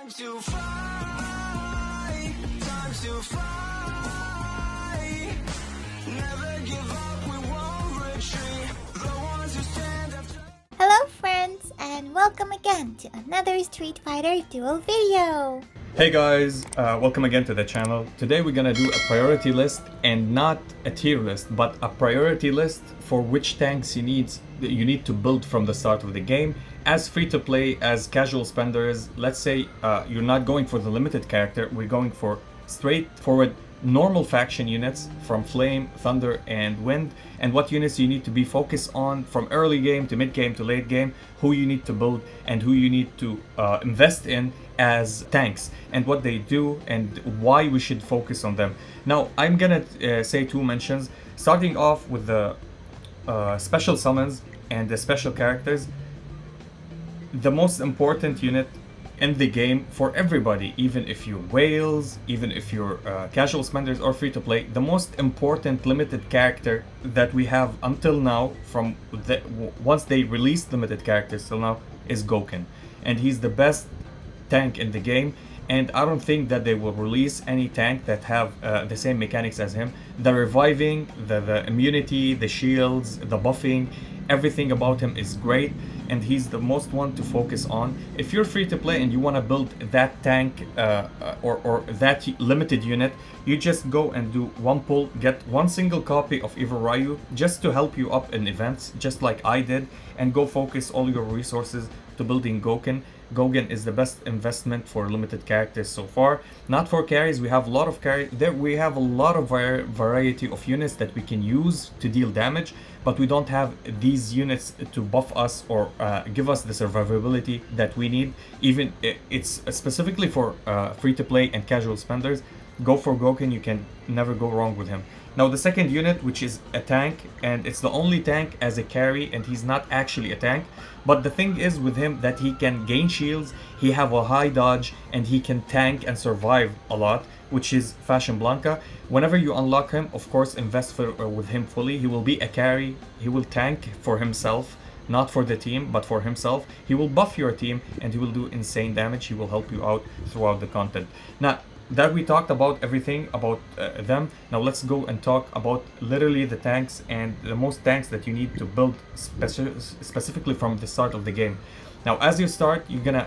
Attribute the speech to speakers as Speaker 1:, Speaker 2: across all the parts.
Speaker 1: Time to fly, time to fly. Never give up, we won't retreat. The ones who stand up.
Speaker 2: Hello friends, and welcome again to another Street Fighter Duel video.
Speaker 3: Hey guys, welcome again to the channel. Today we're gonna do a priority list, and not a tier list, but a priority list for which tanks you need to build from the start of the game. As free to play, as casual spenders, let's say you're not going for the limited character, we're going for straightforward normal faction units from Flame, Thunder, and Wind, and what units you need to be focused on from early game to mid game to late game, who you need to build and who you need to invest in as tanks, and what they do and why we should focus on them. Now I'm gonna say two mentions, starting off with the special summons and the special characters. The most important unit in the game for everybody, even if you're whales, even if you're casual spenders or free to play, the most important limited character that we have until now, from once they released limited characters till now, is Gouken, and he's the best tank in the game. And I don't think that they will release any tank that have the same mechanics as him. The reviving, the immunity, the shields, the buffing, everything about him is great, and he's the most one to focus on. If you're free to play and you want to build that tank or that limited unit, you just go and do one pull, get one single copy of Evil Ryu just to help you up in events, just like I did, and go focus all your resources to building Gouken. Gouken is the best investment for limited characters so far. Not for carries, we have a lot of we have a lot of variety of units that we can use to deal damage, but we don't have these units to buff us or give us the survivability that we need. Even it's specifically for free to play and casual spenders. Go for Gouken, you can never go wrong with him. Now the second unit, which is a tank, and it's the only tank as a carry, and he's not actually a tank, but the thing is with him that he can gain shields, he have a high dodge, and he can tank and survive a lot, which is Fashion Blanka. Whenever you unlock him, of course, invest with him fully. He will be a carry, he will tank for himself, not for the team, but for himself. He will buff your team, and he will do insane damage. He will help you out throughout the content. Now that we talked about everything about them, now let's go and talk about literally the tanks and the most tanks that you need to build specifically from the start of the game. Now as you start, you're gonna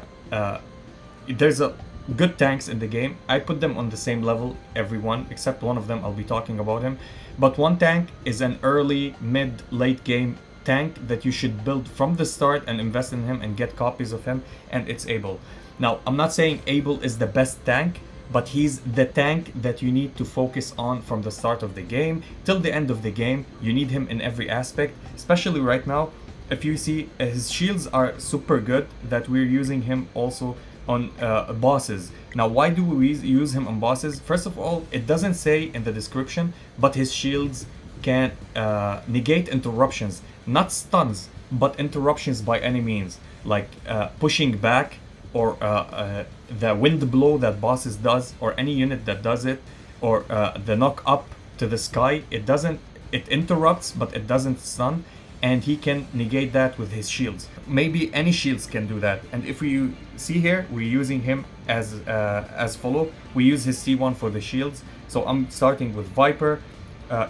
Speaker 3: there's a good tanks in the game. I put them on the same level, everyone except one of them. I'll be talking about him, but one tank is an early, mid, late game tank that you should build from the start and invest in him and get copies of him, and it's Abel. Now I'm not saying Abel is the best tank, but he's the tank that you need to focus on from the start of the game till the end of the game. You need him in every aspect, especially right now. If you see, his shields are super good, that we're using him also on bosses. Now why do we use him on bosses? First of all, it doesn't say in the description, but his shields can negate interruptions, not stuns, but interruptions by any means, like pushing back, or the wind blow that bosses does, or any unit that does it, or the knock up to the sky. It interrupts, but it doesn't stun, and he can negate that with his shields. Maybe any shields can do that. And if we see here, we're using him as follow. We use his C1 for the shields. So I'm starting with Viper,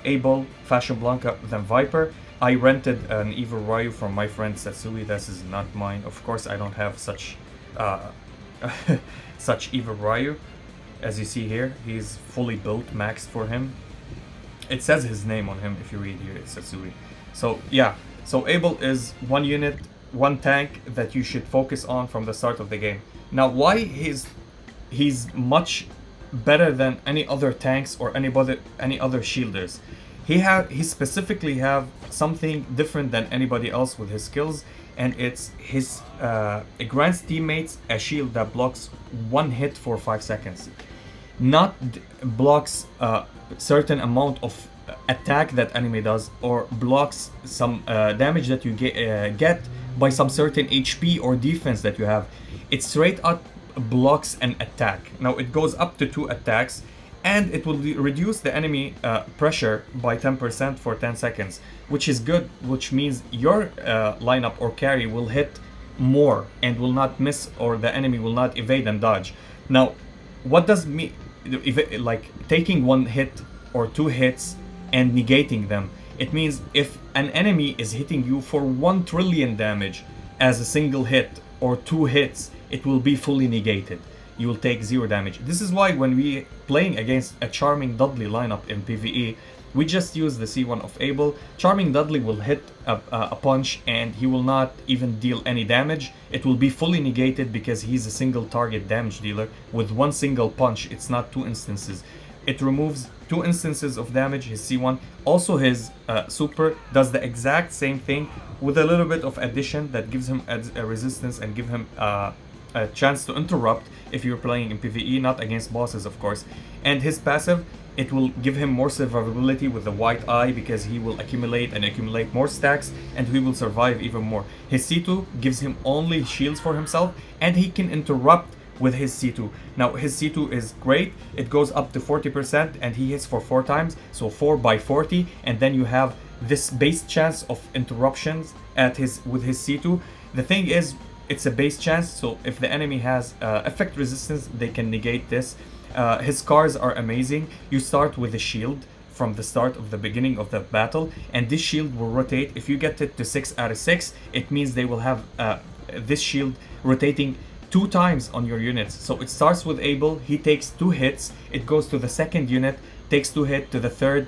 Speaker 3: Abel, Fashion Blanka, then Viper. I rented an Evil Ryu from my friend Satsui. This is not mine. Of course, I don't have such such Evil Ryu. As you see here, he's fully built, maxed for him. It says his name on him if you read here, it's Satsui. So yeah, so Abel is one unit, one tank that you should focus on from the start of the game. Now why he's much better than any other tanks or any other shielders? He specifically have something different than anybody else with his skills, and it's his it grants teammates a shield that blocks one hit for 5 seconds, not blocks a certain amount of attack that enemy does, or blocks some damage that you get by some certain HP or defense that you have. It straight up blocks an attack. Now it goes up to 2 attacks, and it will reduce the enemy pressure by 10% for 10 seconds, which is good, which means your lineup or carry will hit more and will not miss, or the enemy will not evade and dodge. Now, what does me like taking one hit or two hits and negating them? It means if an enemy is hitting you for 1 trillion damage as a single hit or 2 hits, it will be fully negated. You will take 0 damage. This is why when we playing against a Charming Dudley lineup in PvE, we just use the C1 of Abel. Charming Dudley will hit a punch and he will not even deal any damage. It will be fully negated because he's a single target damage dealer with 1 single punch. It's not 2 instances. It removes 2 instances of damage, his C1. Also his super does the exact same thing with a little bit of addition that gives him a resistance and give him a chance to interrupt if you're playing in PvE, not against bosses of course. And his passive, it will give him more survivability with the white eye because he will accumulate and accumulate more stacks and he will survive even more. His C2 gives him only shields for himself and he can interrupt with his C2. Now his C2 is great, it goes up to 40% and he hits for 4 times, so 4 by 40, and then you have this base chance of interruptions at with his C2. The thing is, it's a base chance, so if the enemy has effect resistance, they can negate this. His scars are amazing. You start with a shield from the start of the beginning of the battle, and this shield will rotate. If you get it to 6 out of 6, it means they will have this shield rotating 2 times on your units. So it starts with Abel, he takes 2 hits, it goes to the second unit, takes 2 hits, to the third,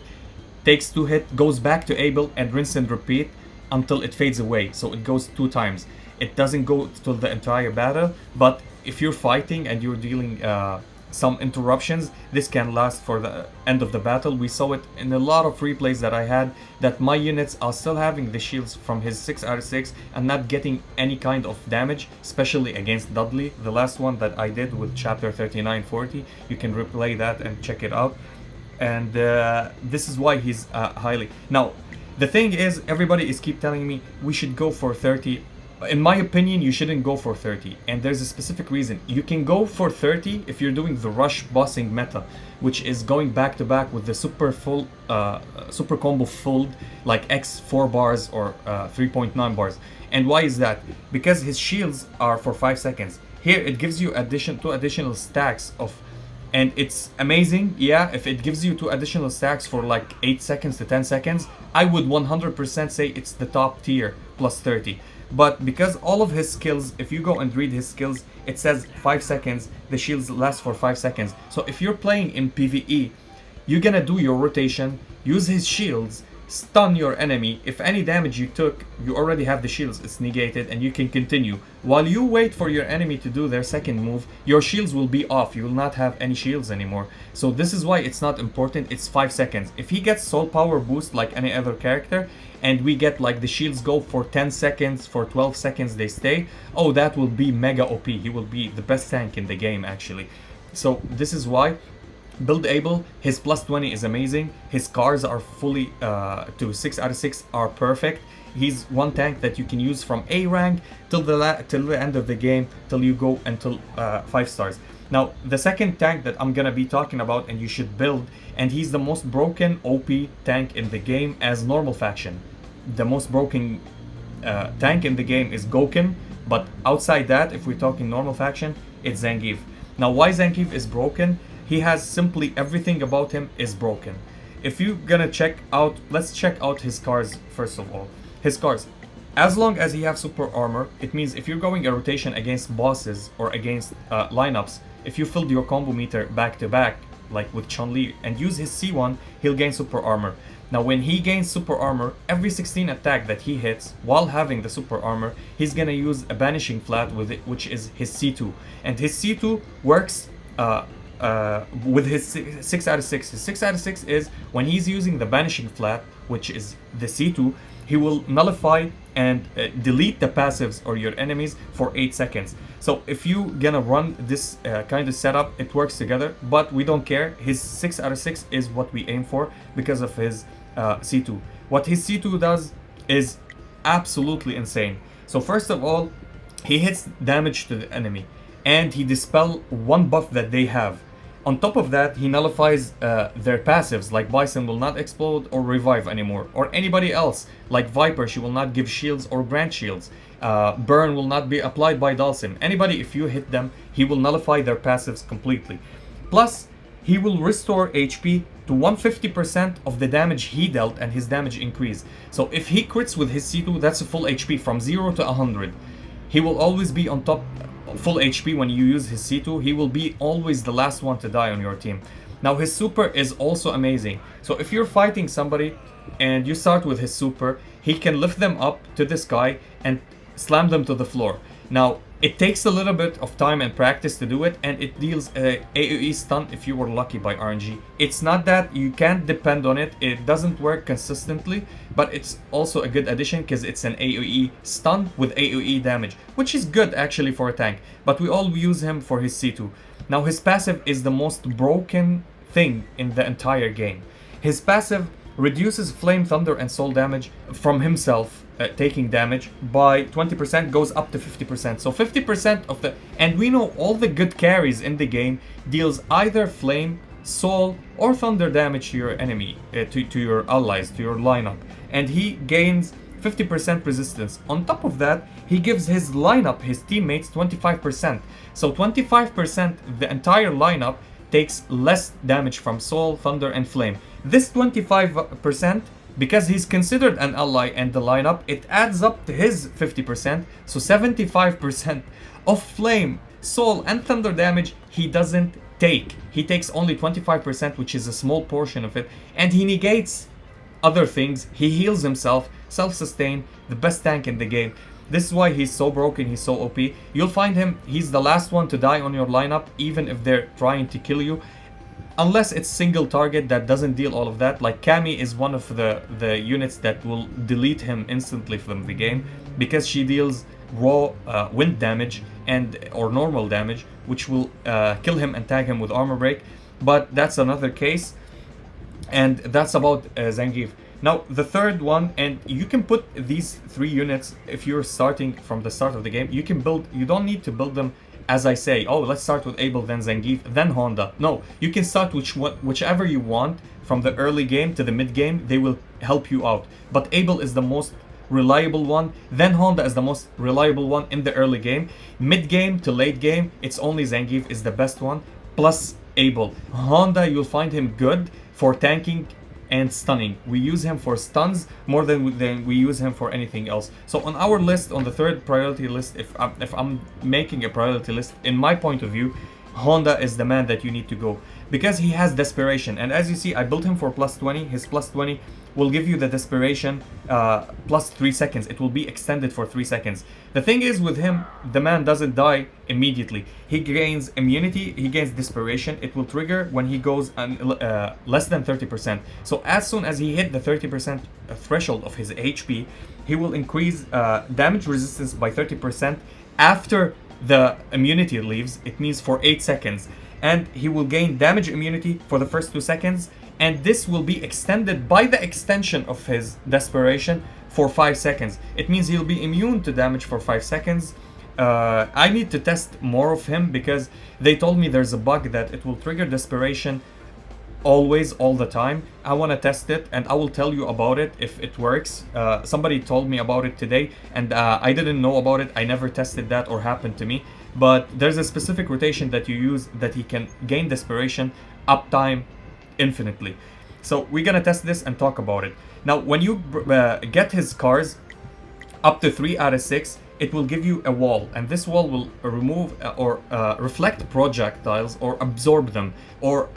Speaker 3: takes 2 hits, goes back to Abel, and rinse and repeat until it fades away. So it goes 2 times. It doesn't go till the entire battle, but if you're fighting and you're dealing some interruptions, this can last for the end of the battle. We saw it in a lot of replays that I had, that my units are still having the shields from his 6 out of 6 and not getting any kind of damage, especially against Dudley. The last one that I did with chapter 3940, you can replay that and check it out. And this is why he's highly. Now, the thing is, everybody is keep telling me we should go for 30. In my opinion, you shouldn't go for 30, and there's a specific reason. You can go for 30 if you're doing the rush bossing meta, which is going back to back with the super combo fold, like X 4 bars or 3.9 bars. And why is that? Because his shields are for 5 seconds. Here it gives you 2 additional stacks of, and it's amazing. Yeah, if it gives you 2 additional stacks for like 8 seconds to 10 seconds, I would 100% say it's the top tier plus 30. But because all of his skills, if you go and read his skills, it says 5 seconds, the shields last for 5 seconds. So if you're playing in PvE, you're gonna do your rotation, use his shields, stun your enemy. If any damage you took, you already have the shields, it's negated, and you can continue. While you wait for your enemy to do their second move, your shields will be off, you will not have any shields anymore. So this is why it's not important, it's 5 seconds. If he gets soul power boost like any other character, and we get like the shields go for 10 seconds, for 12 seconds they stay, oh, that will be mega OP. He will be the best tank in the game actually. So this is why build Abel. His plus 20 is amazing. His scars are fully to 6 out of 6 are perfect. He's one tank that you can use from A rank till the end of the game, till you go until 5 stars. Now, the second tank that I'm gonna be talking about and you should build, and he's the most broken OP tank in the game as normal faction. The most broken tank in the game is Gouken, but outside that, if we're talking normal faction, it's Zangief. Now, why Zangief is broken? He has simply everything about him is broken. If you're gonna check out, let's check out his scars first of all. His scars, as long as he have super armor, it means if you're going a rotation against bosses or against lineups, if you filled your combo meter back to back, like with Chun-Li, and use his C1, he'll gain super armor. Now when he gains super armor, every 16 attack that he hits while having the super armor, he's gonna use a banishing flat with it, which is his C2. And his C2 works with his 6 out of 6. His 6 out of 6 is when he's using the banishing flat, which is the C2, he will nullify and delete the passives or your enemies for 8 seconds. So if you gonna run this kind of setup, it works together, but we don't care. His 6 out of 6 is what we aim for because of his C2. What his C2 does is absolutely insane. So first of all, he hits damage to the enemy and he dispel one buff that they have. On top of that, he nullifies their passives, like Bison will not explode or revive anymore, or anybody else, like Viper, she will not give shields or grant shields. Burn will not be applied by Dalsim. Anybody, if you hit them, he will nullify their passives completely. Plus, he will restore HP to 150% of the damage he dealt and his damage increase. So if he crits with his C2, that's a full HP from 0 to 100. He will always be on top, full HP when you use his C2. He will be always the last one to die on your team. Now his super is also amazing. So if you're fighting somebody and you start with his super, he can lift them up to the sky and slam them to the floor. Now it takes a little bit of time and practice to do it, and it deals a AoE stun if you were lucky by RNG. It's not that you can't depend on it, it doesn't work consistently, but it's also a good addition because it's an AoE stun with AoE damage, which is good actually for a tank, but we all use him for his C2. Now his passive is the most broken thing in the entire game. His passive reduces flame, thunder and soul damage from himself taking damage by 20%, goes up to 50%. So 50% of the, and we know all the good carries in the game deals either flame, soul or thunder damage to your enemy, to your allies, to your lineup, and he gains 50% resistance. On top of that, he gives his lineup, his teammates, 25%. So 25%, the entire lineup takes less damage from soul, thunder and flame. This 25%, because he's considered an ally and the lineup, it adds up to his 50%, so 75% of flame, soul and thunder damage he doesn't take. He takes only 25%, which is a small portion of it, and he negates other things. He heals himself, self-sustain, the best tank in the game. This is why he's so broken, he's so OP. You'll find him, he's the last one to die on your lineup, even if they're trying to kill you. Unless it's single target that doesn't deal all of that, like Cammy is one of the units that will delete him instantly from the game, because she deals raw wind damage and or normal damage, which will kill him and tag him with armor break. But that's another case, and that's about Zangief. Now the third one, and you can put these three units if you're starting from the start of the game. You can build, you don't need to build them as I say, oh, let's start with Abel, then Zangief, then Honda. No, you can start whichever you want from the early game to the mid game. They will help you out. But Abel is the most reliable one, then Honda is the most reliable one in the early game. Mid game to late game, it's only Zangief is the best one, plus Abel. Honda, you'll find him good for tanking and stunning. We use him for stuns more than we use him for anything else. So on our list, on the third priority list, if I'm making a priority list, in my point of view, Honda is the man that you need to go, because he has desperation, and as you see, I built him for plus 20. His plus 20 will give you the desperation plus 3 seconds. It will be extended for 3 seconds. The thing is with him, the man doesn't die immediately. He gains immunity, he gains desperation. It will trigger when he goes less than 30%. So as soon as he hit the 30% threshold of his HP, he will increase damage resistance by 30% after the immunity leaves. It means for 8 seconds. And he will gain damage immunity for the first 2 seconds. And this will be extended by the extension of his desperation for 5 seconds. It means he'll be immune to damage for 5 seconds. I need to test more of him, because they told me there's a bug that it will trigger desperation always, all the time. I want to test it, and I will tell you about it if it works. Somebody told me about it today, and I didn't know about it. I never tested that or happened to me. But there's a specific rotation that you use that he can gain desperation uptime infinitely. So we're gonna test this and talk about it. Now when you get his cars up to 3 out of 6, it will give you a wall, and this wall will remove or reflect projectiles or absorb them, or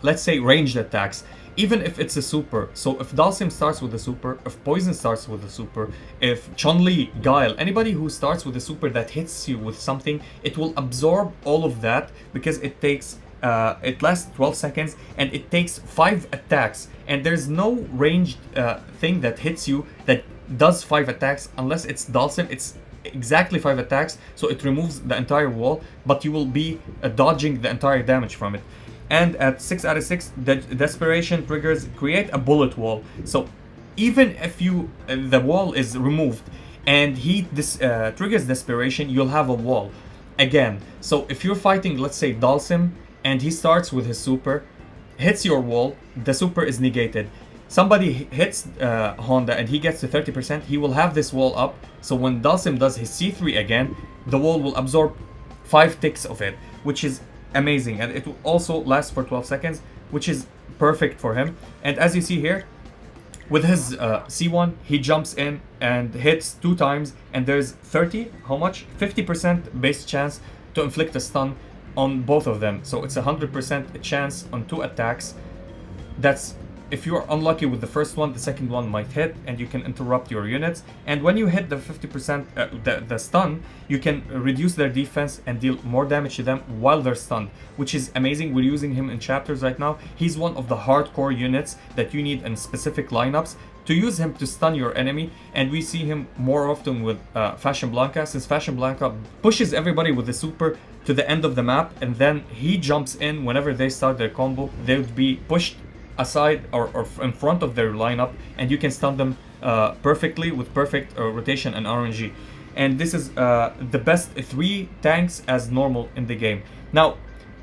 Speaker 3: let's say ranged attacks, even if it's a super. So if Dalsim starts with a super, if Poison starts with a super, if Chun-Li, Guile, anybody who starts with a super that hits you with something, it will absorb all of that, because it takes it lasts 12 seconds and it takes 5 attacks, and there's no ranged thing that hits you that does 5 attacks unless it's Dalsim. It's exactly 5 attacks, so it removes the entire wall, but you will be dodging the entire damage from it. And at 6 out of 6, the desperation triggers create a bullet wall. So even if you the wall is removed and he triggers desperation, you'll have a wall again. So if you're fighting, let's say Dalsim, and he starts with his super, hits your wall, the super is negated. Somebody hits Honda and he gets to 30%, he will have this wall up, so when Dalsim does his C3 again, the wall will absorb 5 ticks of it, which is amazing, and it will also last for 12 seconds, which is perfect for him. And as you see here, with his C1, he jumps in and hits 2 times, and there's 30, how much? 50% base chance to inflict a stun on both of them. So it's 100% chance on 2 attacks. That's if you're unlucky with the first one, the second one might hit, and you can interrupt your units. And when you hit the 50% the stun, you can reduce their defense and deal more damage to them while they're stunned, which is amazing. We're using him in chapters right now. He's one of the hardcore units that you need in specific lineups to use him to stun your enemy, and we see him more often with Fashion Blanka, since Fashion Blanka pushes everybody with the super to the end of the map, and then he jumps in whenever they start their combo. They would be pushed aside or in front of their lineup, and you can stun them perfectly with perfect rotation and RNG. And this is the best 3 tanks as normal in the game. Now,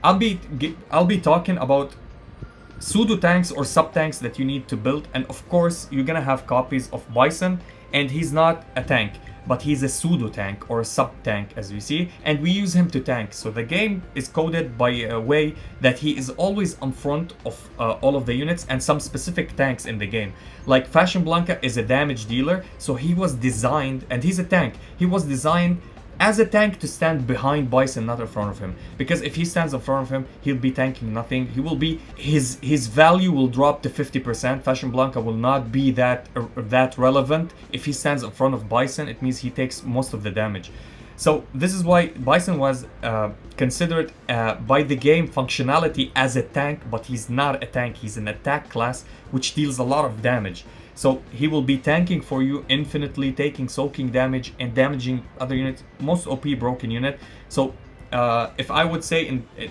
Speaker 3: I'll be talking about pseudo tanks or sub tanks that you need to build, and of course you're gonna have copies of Bison, and he's not a tank, but he's a pseudo tank or a sub tank, as we see, and we use him to tank. So the game is coded by a way that he is always in front of all of the units and some specific tanks in the game. Like Fashion Blanka is a damage dealer, so he was designed, and he's a tank, he was designed as a tank to stand behind Bison, not in front of him. Because if he stands in front of him, he'll be tanking nothing. He will be, his value will drop to 50%. Fashion Blanka will not be that relevant. If he stands in front of Bison, it means he takes most of the damage. So this is why Bison was considered by the game functionality as a tank, but he's not a tank. He's an attack class, which deals a lot of damage. So he will be tanking for you infinitely, taking soaking damage and damaging other units, most OP broken unit. So if I would say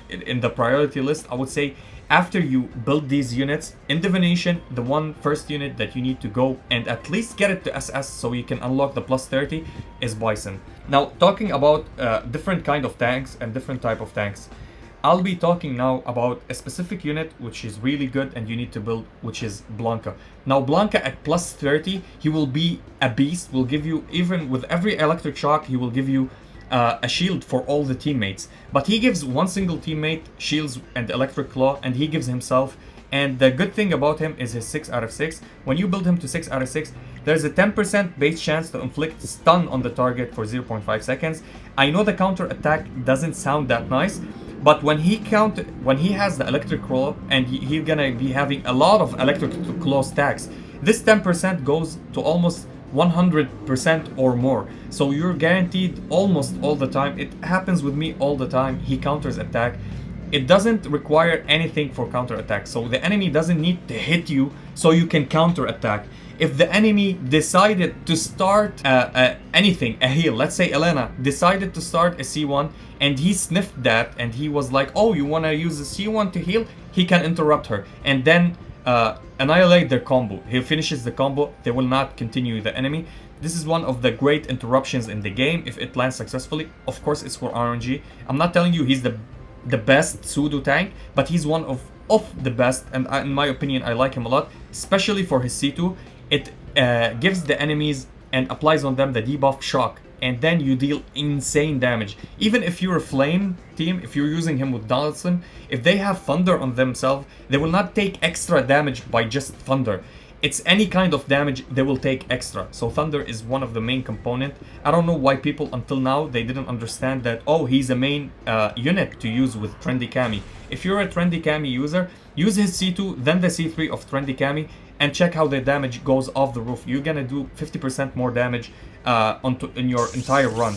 Speaker 3: in the priority list, I would say after you build these units in divination, the first unit that you need to go and at least get it to SS so you can unlock the plus 30 is Bison. Now, talking about different kind of tanks and different type of tanks, I'll be talking now about a specific unit which is really good and you need to build, which is Blanka. Now Blanka at plus 30, he will be a beast, will give you, even with every electric shock, he will give you a shield for all the teammates. But he gives one single teammate shields and electric claw, and he gives himself. And the good thing about him is his 6 out of 6. When you build him to 6 out of 6, there's a 10% base chance to inflict stun on the target for 0.5 seconds. I know the counter attack doesn't sound that nice, but when he has the electric claw and he's gonna be having a lot of electric claw stacks, this 10% goes to almost 100% or more. So you're guaranteed almost all the time. It happens with me all the time. He counters attack. It doesn't require anything for counter attack. So the enemy doesn't need to hit you so you can counter attack. If the enemy decided to start anything, a heal, let's say Elena decided to start a C1 and he sniffed that and he was like, oh, you want to use a C1 to heal? He can interrupt her and then annihilate their combo. He finishes the combo, they will not continue the enemy. This is one of the great interruptions in the game if it lands successfully. Of course, it's for RNG. I'm not telling you he's the best pseudo tank, but he's one of the best, and in my opinion, I like him a lot, especially for his C2. It gives the enemies and applies on them the debuff shock, and then you deal insane damage. Even if you're a flame team, if you're using him with Donaldson, if they have thunder on themselves, they will not take extra damage by just thunder. It's any kind of damage they will take extra. So thunder is one of the main component. I don't know why people until now they didn't understand that, oh, he's a main unit to use with Trendy Kami. If you're a Trendy Kami user, use his C2, then the C3 of Trendy Kami, and check how the damage goes off the roof. You're gonna do 50% more damage in your entire run.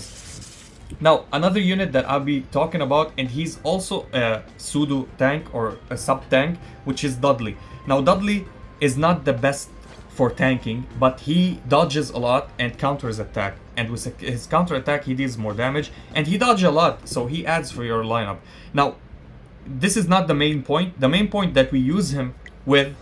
Speaker 3: Now, another unit that I'll be talking about, and he's also a pseudo tank or a sub tank, which is Dudley. Now, Dudley is not the best for tanking, but he dodges a lot and counters attack. And with his counter attack, he deals more damage, and he dodges a lot, so he adds for your lineup. Now, this is not the main point. The main point that we use him with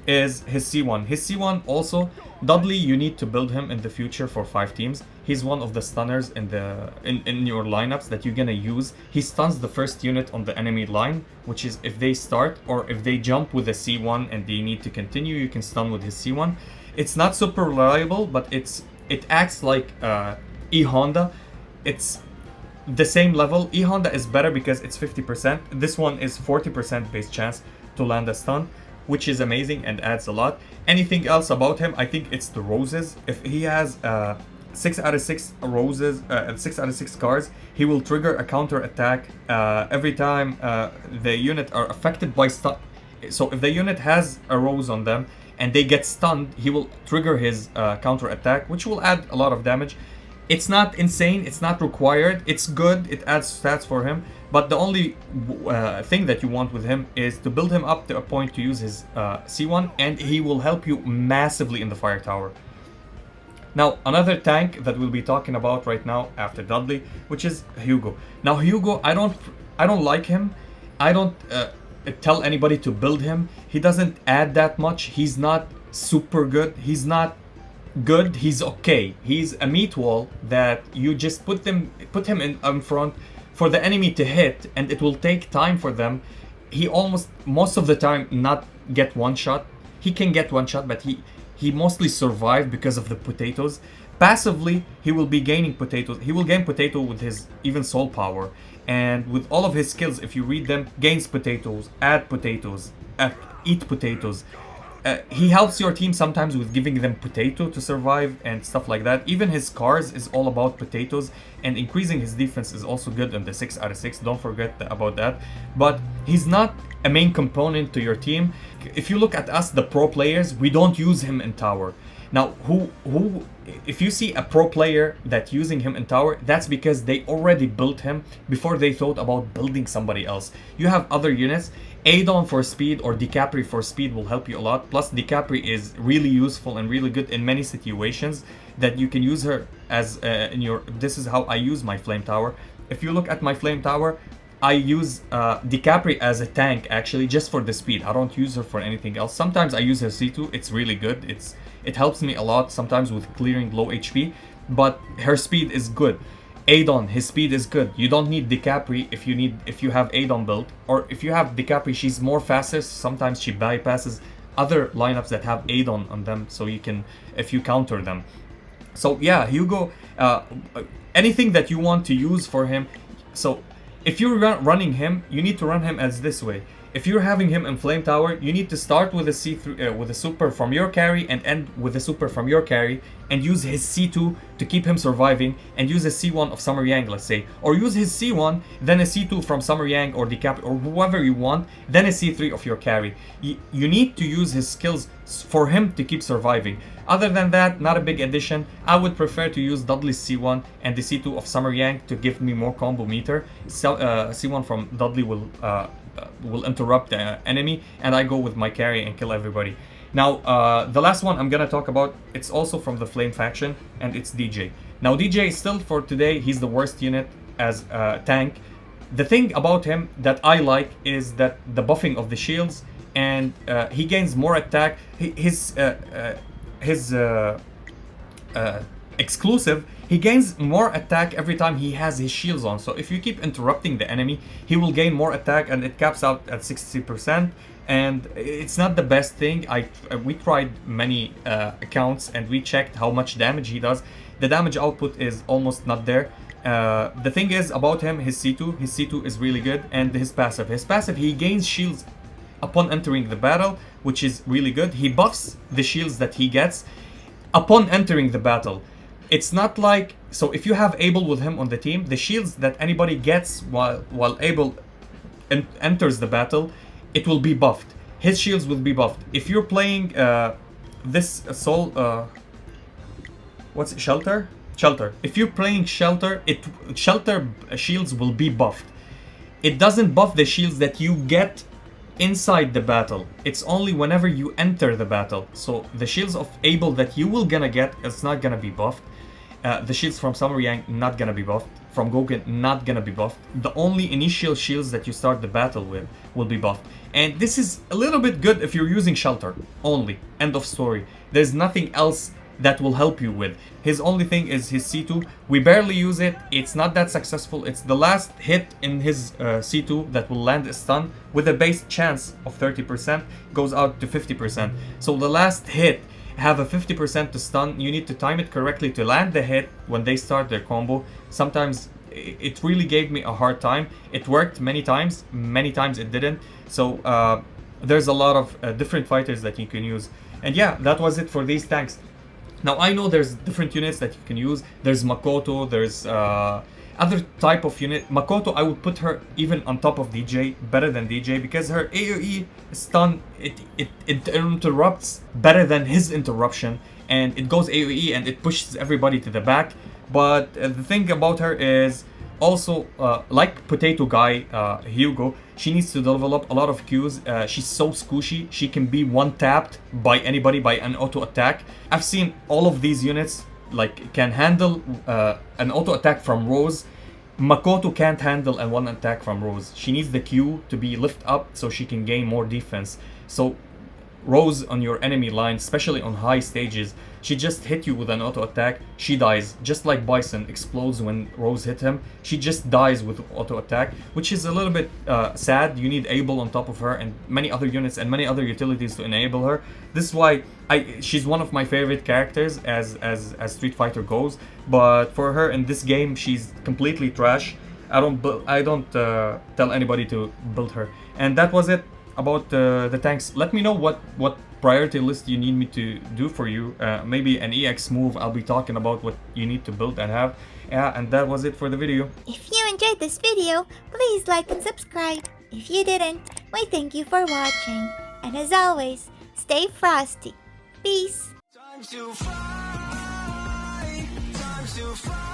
Speaker 3: is his C1. His C1 also, Dudley, you need to build him in the future for 5 teams. he's one of the stunners in your lineups that you're gonna use. He stuns the first unit on the enemy line, which is if they start or if they jump with a C1 and they need to continue, you can stun with his C1. It's not super reliable, but it acts like E Honda. It's the same level. E Honda is better because it's 50%. This one is 40% base chance to land a stun, which is amazing and adds a lot. Anything else about him? I think it's the roses. If he has 6 out of 6 roses, 6 out of 6 cards, he will trigger a counter attack every time the unit are affected by stun. So if the unit has a rose on them and they get stunned, he will trigger his counter attack, which will add a lot of damage. It's not insane, it's not required, it's good, it adds stats for him, but the only thing that you want with him is to build him up to a point to use his C1, and he will help you massively in the fire tower. Now, another tank that we'll be talking about right now after Dudley, which is Hugo. Now, Hugo, I don't like him. I don't tell anybody to build him. He doesn't add that much. He's not super good. He's not good, he's okay. He's a meat wall that you just put him in front for the enemy to hit, and it will take time for them. He almost most of the time not get one shot. He can get one shot, but he mostly survive because of the potatoes. Passively, he will be gaining potatoes. He will gain potato with his even soul power, and with all of his skills, if you read them, gains potatoes, add potatoes, eat potatoes. He helps your team sometimes with giving them potato to survive and stuff like that. Even his cars is all about potatoes, and increasing his defense is also good in the 6 out of 6. Don't forget about that. But he's not a main component to your team. If you look at us, the pro players, we don't use him in tower. Now, if you see a pro player that using him in tower, that's because they already built him before they thought about building somebody else. You have other units. Adon for speed or DiCapri for speed will help you a lot. Plus, DiCapri is really useful and really good in many situations that you can use her as in your... This is how I use my flame tower. If you look at my flame tower, I use DiCapri as a tank, actually, just for the speed. I don't use her for anything else. Sometimes I use her C2. It's really good. It helps me a lot sometimes with clearing low HP, but her speed is good. Adon, his speed is good. You don't need DiCapri if you have Adon built, or if you have DiCapri, she's more faster. Sometimes she bypasses other lineups that have Adon on them, so you can, if you counter them. So yeah, Hugo, anything that you want to use for him. So if you're running him, you need to run him as this way. If you're having him in Flame Tower, you need to start with a C3, with a super from your carry and end with a super from your carry, and use his C2 to keep him surviving, and use a C1 of Summer Yang, let's say. Or use his C1, then a C2 from Summer Yang or Decap or whoever you want, then a C3 of your carry. You need to use his skills for him to keep surviving. Other than that, not a big addition. I would prefer to use Dudley's C1 and the C2 of Summer Yang to give me more combo meter. So, C1 from Dudley will interrupt the enemy, and I go with my carry and kill everybody. Now, the last one I'm gonna talk about, it's also from the Flame faction, and it's DJ. Now, DJ still for today, he's the worst unit as a tank. The thing about him that I like is that the buffing of the shields, and he gains more attack. His exclusive, he gains more attack every time he has his shields on. So if you keep interrupting the enemy, he will gain more attack, and it caps out at 60%. And it's not the best thing. We tried many accounts and we checked how much damage he does. The damage output is almost not there. The thing is about him, his C2 is really good, and his passive, he gains shields upon entering the battle, which is really good. He buffs the shields that he gets upon entering the battle. It's not like, so if you have Abel with him on the team, the shields that anybody gets while Abel enters the battle, it will be buffed. His shields will be buffed. If you're playing this soul, what's it, Shelter? If you're playing Shelter, Shelter shields will be buffed. It doesn't buff the shields that you get inside the battle. It's only whenever you enter the battle. So the shields of Abel that you will gonna get, it's not gonna be buffed. The shields from Summer Yang not gonna be buffed. From Gouken not gonna be buffed. The only initial shields that you start the battle with will be buffed. And this is a little bit good if you're using Shelter only. End of story. There's nothing else that will help you with. His only thing is his C2. We barely use it. It's not that successful. It's the last hit in his C2 that will land a stun with a base chance of 30%, goes out to 50%. So the last hit have a 50% to stun. You need to time it correctly to land the hit when they start their combo. Sometimes it really gave me a hard time. It worked many times it didn't. So there's a lot of different fighters that you can use. And yeah, that was it for these tanks. Now I know there's different units that you can use. There's Makoto, there's other type of unit. Makoto, I would put her even on top of DJ, better than DJ, because her AoE stun, it interrupts better than his interruption, and it goes AoE and it pushes everybody to the back. But the thing about her is also, like Potato Guy, Hugo, she needs to develop a lot of Qs. She's so squishy. She can be one-tapped by anybody, by an auto attack. I've seen all of these units like can handle an auto attack from Rose. Makoto can't handle a one attack from Rose. She needs the Q to be lift up so she can gain more defense. So Rose on your enemy line, especially on high stages, she just hit you with an auto attack, she dies. Just like Bison explodes when Rose hit him, she just dies with auto attack, which is a little bit sad. You need Abel on top of her and many other units and many other utilities to enable her. This is why she's one of my favorite characters as Street Fighter goes. But for her in this game, she's completely trash. I don't tell anybody to build her. And that was it about the tanks. Let me know what priority list you need me to do for you. Maybe an EX move. I'll be talking about what you need to build and have. Yeah, and that was it for the video.
Speaker 2: If you enjoyed this video, please like and subscribe. If you didn't, we thank you for watching. And as always, stay frosty. Peace.
Speaker 1: Time to fight, time to fight.